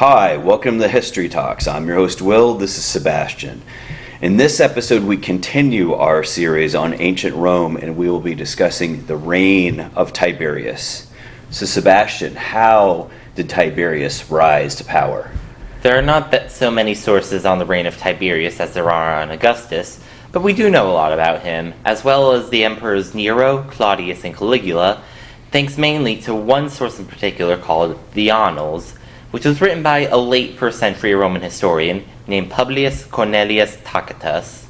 Hi, welcome to History Talks. I'm your host, Will. This is Sebastian. In this episode, we continue our series on ancient Rome, and we will be discussing the reign of Tiberius. So, Sebastian, how did Tiberius rise to power? There are not so many sources on the reign of Tiberius as there are on Augustus, but we do know a lot about him, as well as the emperors Nero, Claudius, and Caligula, thanks mainly to one source in particular called the Annals, which was written by a late 1st century Roman historian named Publius Cornelius Tacitus.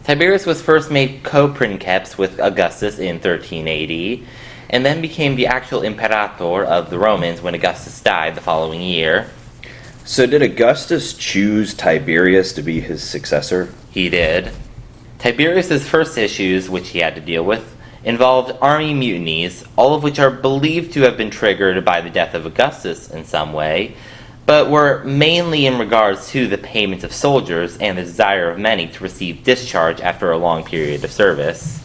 Tiberius was first made co-princeps with Augustus in 13 AD, and then became the actual Imperator of the Romans when Augustus died the following year. So did Augustus choose Tiberius to be his successor? He did. Tiberius's first issues, which he had to deal with, involved army mutinies, all of which are believed to have been triggered by the death of Augustus in some way, but were mainly in regards to the payment of soldiers and the desire of many to receive discharge after a long period of service.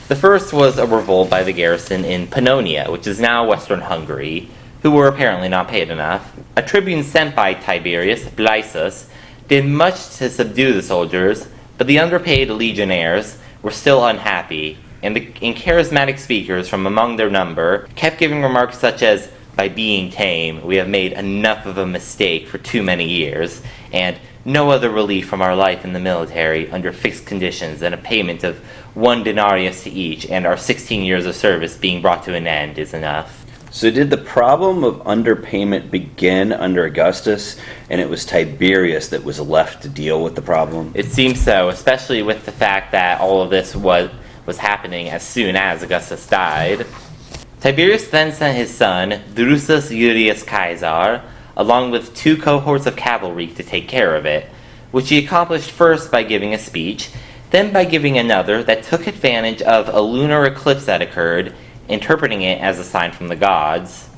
The first was a revolt by the garrison in Pannonia, which is now western Hungary, who were apparently not paid enough. A tribune sent by Tiberius, Blaesus, did much to subdue the soldiers, but the underpaid legionnaires were still unhappy, and charismatic speakers from among their number kept giving remarks such as, "By being tame, we have made enough of a mistake for too many years, and no other relief from our life in the military under fixed conditions than a payment of 1 denarius to each, and our 16 years of service being brought to an end is enough." So did the problem of underpayment begin under Augustus, and it was Tiberius that was left to deal with the problem? It seems so, especially with the fact that all of this was happening as soon as Augustus died. Tiberius then sent his son, Tiberius Julius Caesar, along with 2 cohorts of cavalry to take care of it, which he accomplished first by giving a speech, then by giving another that took advantage of a lunar eclipse that occurred, interpreting it as a sign from the gods.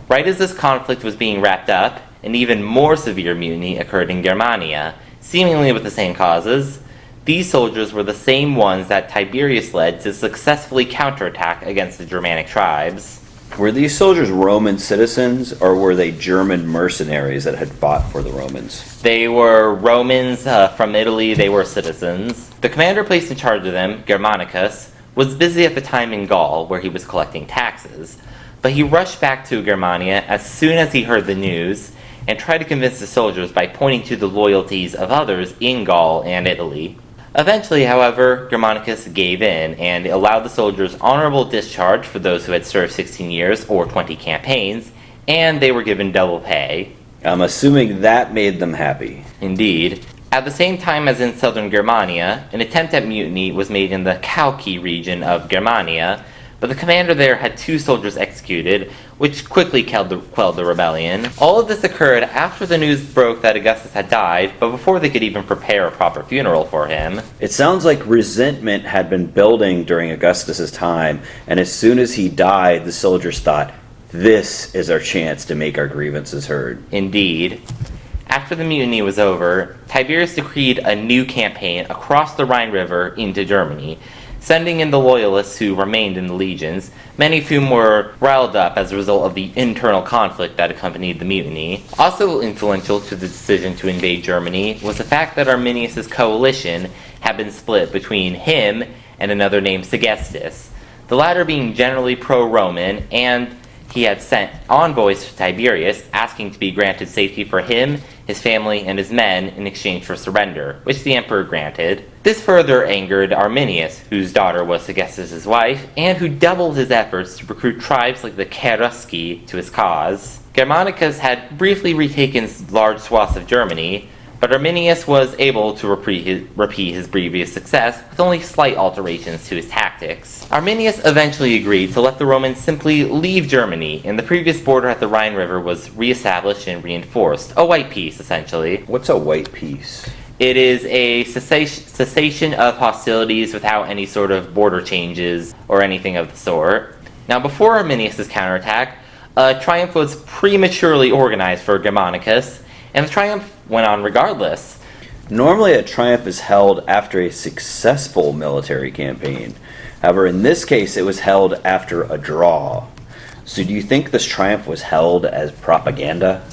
Right as this conflict was being wrapped up, an even more severe mutiny occurred in Germania, seemingly with the same causes. These soldiers were the same ones that Tiberius led to successfully counterattack against the Germanic tribes. Were these soldiers Roman citizens, or were they German mercenaries that had fought for the Romans? They were Romans from Italy. They were citizens. The commander placed in charge of them, Germanicus, was busy at the time in Gaul, where he was collecting taxes, but he rushed back to Germania as soon as he heard the news and tried to convince the soldiers by pointing to the loyalties of others in Gaul and Italy. Eventually, however, Germanicus gave in and allowed the soldiers honorable discharge for those who had served 16 years or 20 campaigns, and they were given double pay. I'm assuming that made them happy. Indeed. At the same time as in southern Germania, an attempt at mutiny was made in the Chalki region of Germania, but the commander there had 2 soldiers executed, which quickly quelled the rebellion. All of this occurred after the news broke that Augustus had died, but before they could even prepare a proper funeral for him. It sounds like resentment had been building during Augustus's time, and as soon as he died, the soldiers thought, this is our chance to make our grievances heard. Indeed. After the mutiny was over, Tiberius decreed a new campaign across the Rhine River into Germany, sending in the loyalists who remained in the legions, many of whom were riled up as a result of the internal conflict that accompanied the mutiny. Also influential to the decision to invade Germany was the fact that Arminius' coalition had been split between him and another named Segestus, the latter being generally pro-Roman, and he had sent envoys to Tiberius asking to be granted safety for him, his family, and his men in exchange for surrender, which the emperor granted. This further angered Arminius, whose daughter was Segestus' wife, and who doubled his efforts to recruit tribes like the Cherusci to his cause. Germanicus had briefly retaken large swaths of Germany, but Arminius was able to repeat his previous success with only slight alterations to his tactics. Arminius eventually agreed to let the Romans simply leave Germany, and the previous border at the Rhine River was reestablished and reinforced. A white peace, essentially. What's a white peace? It is a cessation of hostilities without any sort of border changes or anything of the sort. Now, before Arminius' counterattack, a triumph was prematurely organized for Germanicus, and the triumph went on regardless. Normally, a triumph is held after a successful military campaign. However, in this case, it was held after a draw. So do you think this triumph was held as propaganda?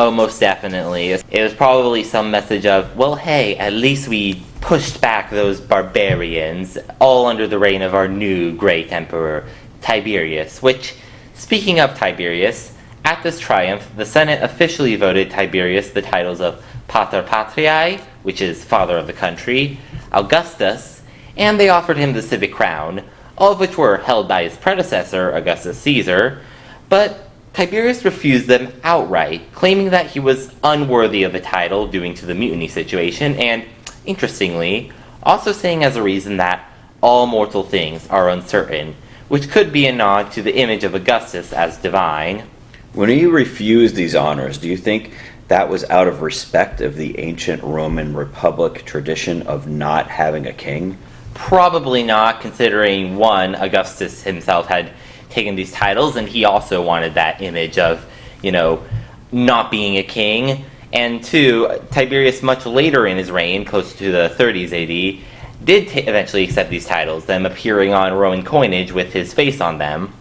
Oh, most definitely. It was probably some message of, well, hey, at least we pushed back those barbarians, all under the reign of our new great emperor, Tiberius. Which, speaking of Tiberius, at this triumph, the Senate officially voted Tiberius the titles of Pater Patriae, which is father of the country, Augustus, and they offered him the civic crown, all of which were held by his predecessor, Augustus Caesar, but Tiberius refused them outright, claiming that he was unworthy of the title due to the mutiny situation, and, interestingly, also saying as a reason that all mortal things are uncertain, which could be a nod to the image of Augustus as divine. When he refused these honors, do you think that was out of respect of the ancient Roman Republic tradition of not having a king? Probably not, considering one, Augustus himself had taken these titles, and he also wanted that image of, not being a king. And two, Tiberius, much later in his reign, close to the 30s AD, did eventually accept these titles, them appearing on Roman coinage with his face on them.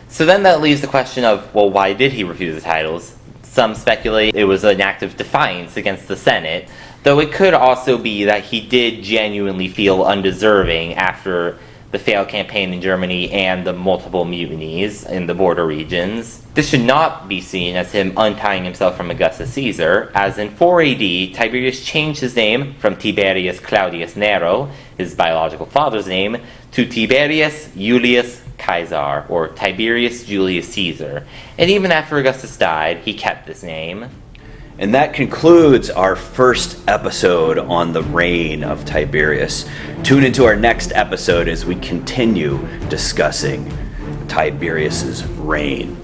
So then that leaves the question of, well, why did he refuse the titles? Some speculate it was an act of defiance against the Senate, though it could also be that he did genuinely feel undeserving after the failed campaign in Germany and the multiple mutinies in the border regions. This should not be seen as him untying himself from Augustus Caesar, as in 4 AD, Tiberius changed his name from Tiberius Claudius Nero, his biological father's name, to Tiberius Julius Caesar, or Tiberius Julius Caesar. And even after Augustus died, he kept this name. And that concludes our first episode on the reign of Tiberius. Tune into our next episode as we continue discussing Tiberius's reign.